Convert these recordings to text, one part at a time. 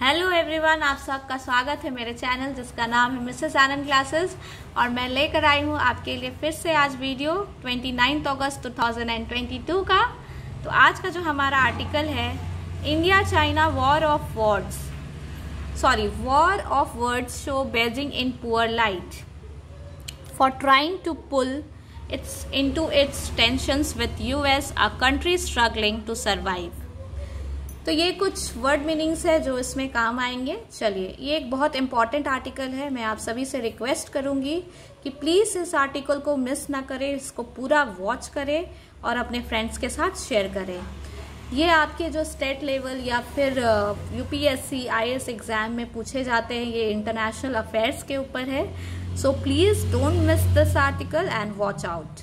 Hello everyone, आप सबका स्वागत है मेरे चैनल जिसका नाम है मिसेस आनंद क्लासेस। और मैं लेकर आई हूँ आपके लिए फिर से आज वीडियो 29 अगस्त 2022 का। तो आज का जो हमारा आर्टिकल है, India China war of words show Beijing in poor light for trying to pull its tensions with US, a country struggling to survive। तो ये कुछ वर्ड मीनिंग्स है जो इसमें काम आएंगे। चलिए, ये एक बहुत इंपॉर्टेंट आर्टिकल है। मैं आप सभी से रिक्वेस्ट करूंगी कि प्लीज इस आर्टिकल को मिस ना करें, इसको पूरा वॉच करें और अपने फ्रेंड्स के साथ शेयर करें। ये आपके जो स्टेट लेवल या फिर यूपीएससी IAS एग्जाम में पूछे जाते हैं, ये इंटरनेशनल अफेयर्स के ऊपर है। So please don't miss this article and watch out.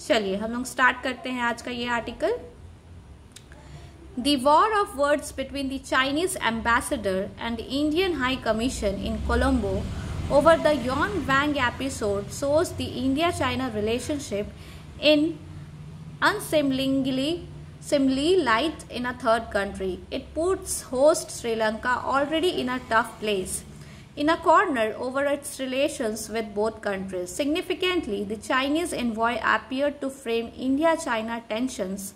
चलिए हम लोग स्टार्ट करते हैं आज का ये article. The war of words between the Chinese ambassador and the Indian High Commission in Colombo over the Yongbang episode shows the India-China relationship in unseemly light in a third country. It puts host Sri Lanka already in a tough place, in a corner over its relations with both countries. Significantly, the Chinese envoy appeared to frame India-China tensions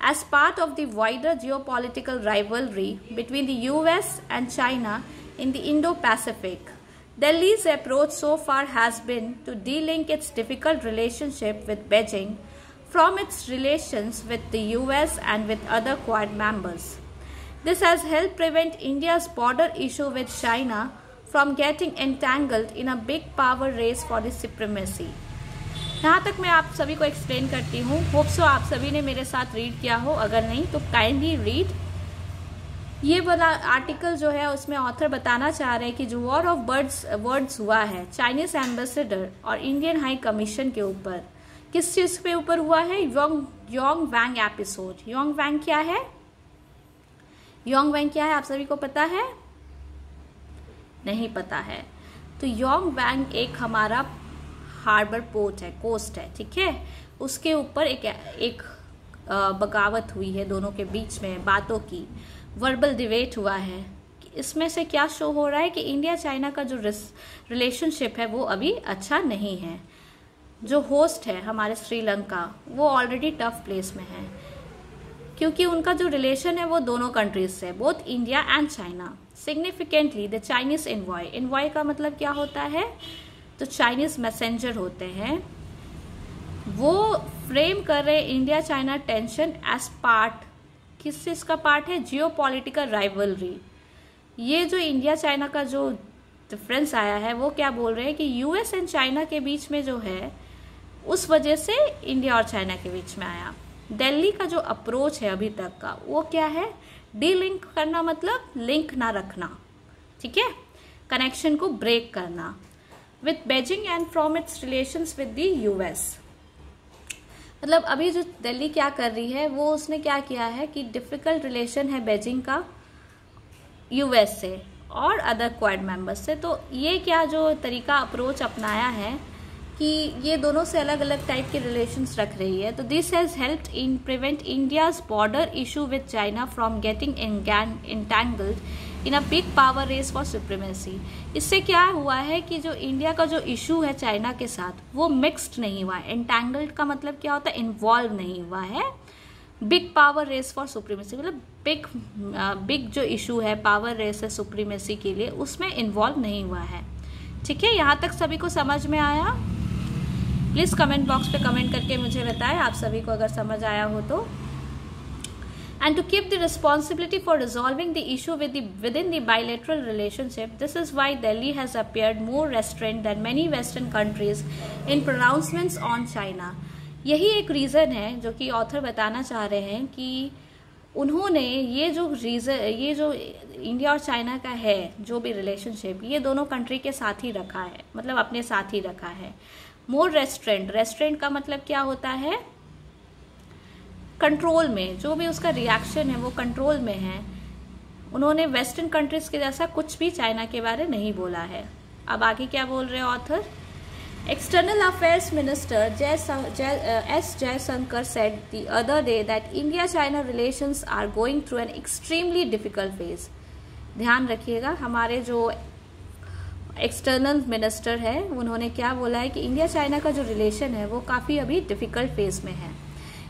as part of the wider geopolitical rivalry between the US and China in the Indo-Pacific. Delhi's approach so far has been to de-link its difficult relationship with Beijing from its relations with the US and with other Quad members. This has helped prevent India's border issue with China from getting entangled in a big power race for the supremacy. यहाँ तक मैं आप सभी को explain करती हूँ। Hope so आप सभी ने मेरे साथ रीड किया हो, अगर नहीं तो काइंडली रीड। ये वाला आर्टिकल जो है उसमें ऑथर बताना चाह रहे हैं कि जो वॉर ऑफ वर्ड्स हुआ है चाइनीज एम्बेसडर और इंडियन हाई कमीशन के ऊपर, किस चीज पे ऊपर हुआ है? योंगबैंग एपिसोड। योंगबैंग क्या है? योंगबैंग क्या है आप सभी को पता है? नहीं पता है। तो योंगबैंग एक हमारा हार्बर पोर्ट है, कोस्ट है, ठीक है। उसके ऊपर एक बगावत हुई है, दोनों के बीच में बातों की वर्बल डिबेट हुआ है। इसमें से क्या शो हो रहा है कि इंडिया चाइना का जो रिलेशनशिप है वो अभी अच्छा नहीं है। जो होस्ट है हमारे श्रीलंका, वो ऑलरेडी टफ प्लेस में है क्योंकि उनका जो रिलेशन है वो दोनों कंट्रीज से, both India and China. Significantly the Chinese envoy का मतलब क्या होता है? तो चाइनीज मैसेंजर होते हैं, वो फ्रेम कर रहे India China tension as part. किस चीज का पार्ट है? Geopolitical rivalry. ये जो इंडिया चाइना का जो डिफरेंस आया है वो क्या बोल रहे हैं कि US एंड चाइना के बीच में जो है उस वजह से इंडिया और चाइना के बीच में आया। दिल्ली का जो अप्रोच है अभी तक का वो क्या है? डी-लिंक करना, मतलब लिंक ना रखना, ठीक है, कनेक्शन को ब्रेक करना with Beijing and from its relations with the US। मतलब अभी जो दिल्ली क्या कर रही है, वो उसने क्या किया है कि डिफिकल्ट रिलेशन है बेजिंग का US से और अदर क्वाड मेंबर्स से। तो ये क्या जो तरीका अप्रोच अपनाया है कि ये दोनों से अलग अलग टाइप के रिलेशंस रख रही है। तो this has helped in prevent India's border issue with China from getting entangled in a big power race for supremacy. इससे क्या हुआ है कि जो इंडिया का जो इशू है चाइना के साथ वो मिक्स्ड नहीं हुआ है। एंटैंगल्ड का मतलब क्या होता है? इन्वॉल्व नहीं हुआ है। Big power race for supremacy मतलब बिग जो इशू है, पावर रेस है सुप्रीमेसी के लिए, उसमें इन्वॉल्व नहीं हुआ है। ठीक है, यहाँ तक सभी को समझ में आया? प्लीज कमेंट बॉक्स पे कमेंट करके मुझे बताएं आप सभी को अगर समझ आया हो तो। And to keep the responsibility for resolving the issue within the bilateral relationship, this is why Delhi has appeared more restrained than many Western countries in pronouncements on China। यही एक रीज़न है जो कि ऑथर बताना चाह रहे हैं कि उन्होंने ये जो इंडिया और चाइना का है जो भी रिलेशनशिप, ये दोनों कंट्री के साथ ही रखा है, मतलब अपने साथ ही रखा है। मोर रेस्ट्रेंट का मतलब क्या होता है? कंट्रोल में, जो भी उसका रिएक्शन है वो कंट्रोल में है। उन्होंने वेस्टर्न कंट्रीज के जैसा कुछ भी चाइना के बारे नहीं बोला है। अब आगे क्या बोल रहे हैं author? External affairs minister S. Jaishankar said the other day that India-China relations are going through an extremely difficult phase. ध्यान रखिएगा। हमारे जो एक्सटर्नल मिनिस्टर है उन्होंने क्या बोला है कि इंडिया चाइना का जो रिलेशन है वो काफ़ी अभी डिफिकल्ट फेज में है।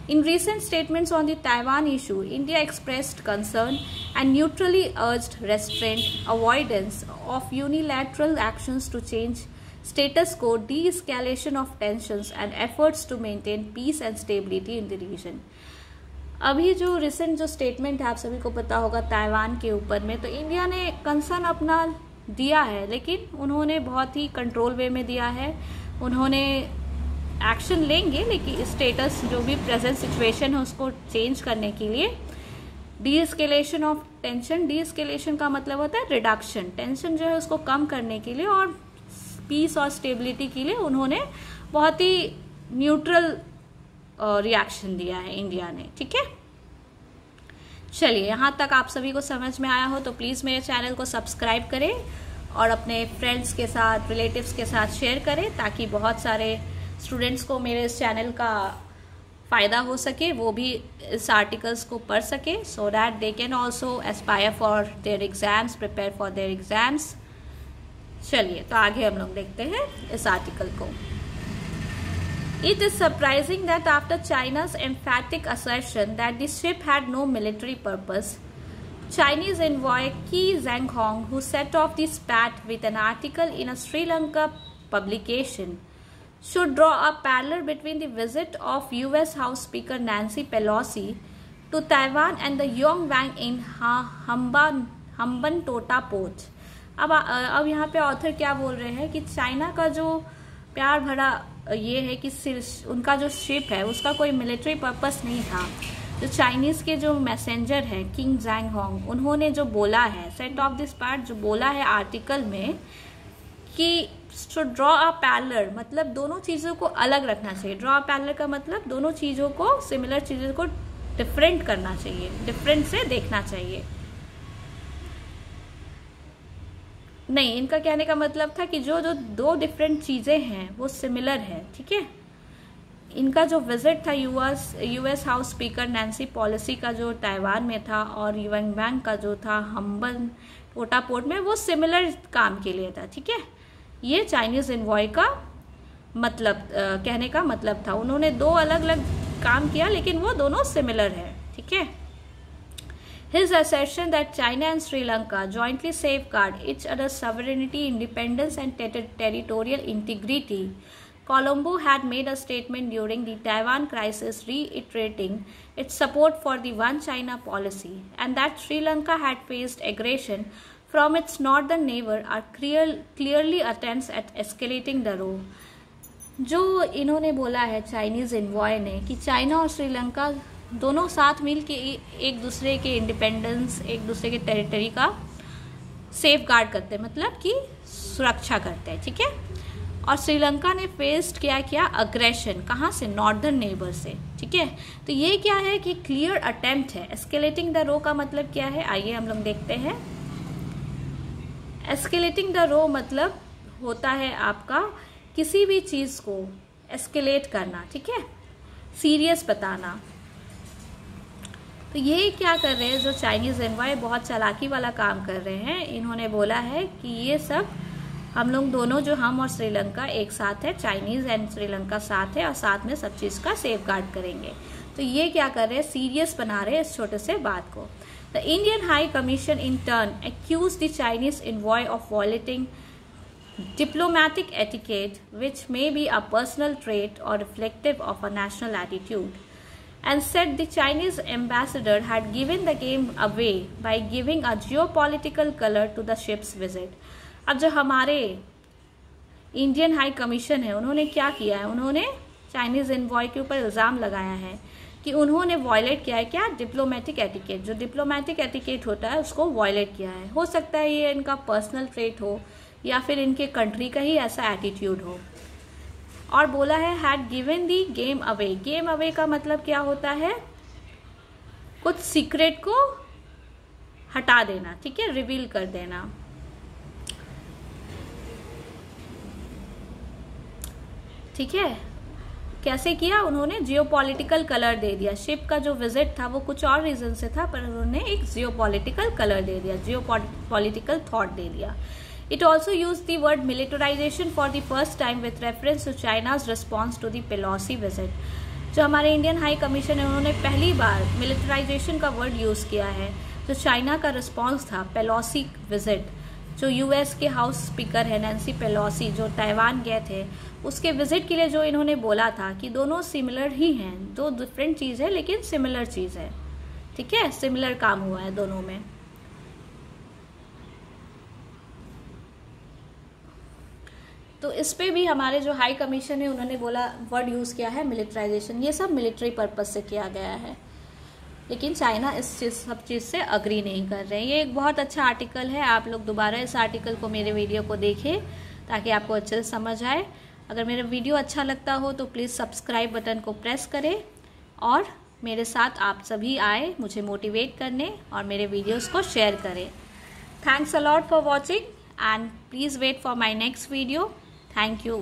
In recent statements on the Taiwan issue, India expressed concern and neutrally urged restraint, avoidance of unilateral actions to change status quo, de-escalation of tensions and efforts to maintain peace and stability in the region. अभी जो recent जो statement है आप सभी को पता होगा Taiwan के ऊपर में, तो इंडिया ने कंसर्न अपना दिया है, लेकिन उन्होंने बहुत ही कंट्रोल वे में दिया है। उन्होंने एक्शन लेंगे, लेकिन स्टेटस जो भी प्रेजेंट सिचुएशन है उसको चेंज करने के लिए D escalation of tension, D escalation का मतलब होता है रिडक्शन, टेंशन जो है उसको कम करने के लिए और पीस और स्टेबिलिटी के लिए उन्होंने बहुत ही न्यूट्रल रिएक्शन दिया है इंडिया ने। ठीक है, चलिए यहाँ तक आप सभी को समझ में आया हो तो प्लीज़ मेरे चैनल को सब्सक्राइब करें और अपने फ्रेंड्स के साथ, रिलेटिव्स के साथ शेयर करें ताकि बहुत सारे स्टूडेंट्स को मेरे इस चैनल का फ़ायदा हो सके, वो भी इस आर्टिकल्स को पढ़ सके, so that they can also Aspire for their exams, prepare for their exams. चलिए तो आगे हम लोग देखते हैं इस आर्टिकल को। It is surprising that after China's emphatic assertion that the ship had no military purpose, Chinese envoy Qi Zhanghong, who set off the spat with an article in a Sri Lanka publication, should draw a parallel between the visit of US House Speaker Nancy Pelosi to Taiwan and the Yongwang in Hambantota Port। अब यहाँ पे author क्या बोल रहे हैं कि China का जो प्यार भरा ये है कि उनका जो शिप है उसका कोई मिलिट्री पर्पस नहीं था। जो चाइनीज के जो मैसेंजर हैं किंग जैंग होंग, उन्होंने जो बोला है, सेट ऑफ दिस पार्ट जो बोला है आर्टिकल में कि टू ड्रॉ अ पैरेलल, मतलब दोनों चीज़ों को अलग रखना चाहिए। ड्रॉ अ पैरेलल का मतलब दोनों चीज़ों को, सिमिलर चीज़ों को डिफरेंट करना चाहिए, डिफरेंट से देखना चाहिए। नहीं, इनका कहने का मतलब था कि जो जो दो डिफरेंट चीज़ें हैं वो सिमिलर है। ठीक है, इनका जो विजिट था US house speaker Nancy Pelosi का जो ताइवान में था और योंगवांग का जो था हम्बनटोटा पोर्ट में, वो सिमिलर काम के लिए था। ठीक है, ये चाइनीज एनवॉय का मतलब कहने का मतलब था। उन्होंने दो अलग अलग काम किया लेकिन वो दोनों सिमिलर है। ठीक है, His assertion that China and Sri Lanka jointly safeguard each other's sovereignty, independence and territorial integrity. Colombo had made a statement during the Taiwan crisis reiterating its support for the One China policy, and that Sri Lanka had faced aggression from its northern neighbor are clearly attempts at escalating the row. जो इन्होंने बोला है Chinese envoy ने कि China और श्रीलंका दोनों साथ मिल के एक दूसरे के इंडिपेंडेंस, एक दूसरे के टेरिटरी का सेफ गार्ड करते हैं, मतलब कि सुरक्षा करते हैं। ठीक है, और श्रीलंका ने फेस्ड क्या किया, अग्रेशन, कहाँ से, नॉर्दर्न नेबर से। ठीक है, तो ये क्या है कि क्लियर अटेम्प्ट है। एस्केलेटिंग द रो का मतलब क्या है, आइए हम लोग देखते हैं। एस्केलेटिंग द रो मतलब होता है आपका किसी भी चीज़ को एस्केलेट करना। ठीक है, सीरियस बताना। तो ये क्या कर रहे हैं, जो चाइनीज एनवॉय बहुत चालाकी वाला काम कर रहे हैं। इन्होंने बोला है कि ये सब हम लोग दोनों, जो हम और श्रीलंका एक साथ है, चाइनीज एंड श्रीलंका साथ है और साथ में सब चीज़ का सेफ गार्ड करेंगे। तो ये क्या कर रहे हैं, सीरियस बना रहे हैं इस छोटे से बात को। The Indian high commission in turn accuse the Chinese envoy of violating diplomatic etiquette, which may be a personal trait or reflective of a national attitude, and said the Chinese ambassador had given the game away by giving a geopolitical color to the ship's visit. अब जो हमारे Indian high commission है उन्होंने क्या किया है, उन्होंने Chinese envoy के ऊपर इल्ज़ाम लगाया है कि उन्होंने वॉयलेट किया है क्या, डिप्लोमेटिक एटिकेट। जो डिप्लोमेटिक एटिकेट होता है उसको वॉयलेट किया है। हो सकता है ये इनका पर्सनल ट्रेट हो या फिर इनके कंट्री का ही ऐसा एटीट्यूड हो। और बोला है had given the game away. Game away का मतलब क्या होता है, कुछ सीक्रेट को हटा देना। ठीक है, रिवील कर देना। ठीक है, कैसे किया उन्होंने? जियोपॉलिटिकल कलर दे दिया। शिप का जो विजिट था वो कुछ और रीजन से था, पर उन्होंने एक जियोपॉलिटिकल कलर दे दिया, जियोपॉलिटिकल थॉट दे दिया। It also used the word militarization for the first time with reference to China's response to the Pelosi visit. जो हमारे इंडियन हाई कमीशन है उन्होंने पहली बार मिलिटराइजेशन का वर्ड यूज़ किया है। जो चाइना का रिस्पॉन्स था पेलोसी विजिट, जो यूएस के हाउस स्पीकर है नैन्सी पेलोसी, जो ताइवान गए थे, उसके विजिट के लिए जो इन्होंने बोला था कि दोनों सिमिलर ही हैं, दो डिफरेंट चीज़ है लेकिन सिमिलर चीज़ है, ठीक है, सिमिलर काम हुआ है दोनों में। तो इस पे भी हमारे जो हाई कमीशन है उन्होंने बोला, वर्ड यूज़ किया है मिलिट्राइजेशन। ये सब मिलिट्री पर्पस से किया गया है, लेकिन चाइना इस सब चीज़ से अग्री नहीं कर रहे हैं। ये एक बहुत अच्छा आर्टिकल है, आप लोग दोबारा इस आर्टिकल को, मेरे वीडियो को देखें ताकि आपको अच्छे से समझ आए। अगर मेरा वीडियो अच्छा लगता हो तो प्लीज़ सब्सक्राइब बटन को प्रेस करें और मेरे साथ आप सभी आए मुझे मोटिवेट करने और मेरे वीडियोज़ को शेयर करें। Thanks a lot for watching and please wait for my next video. Thank you.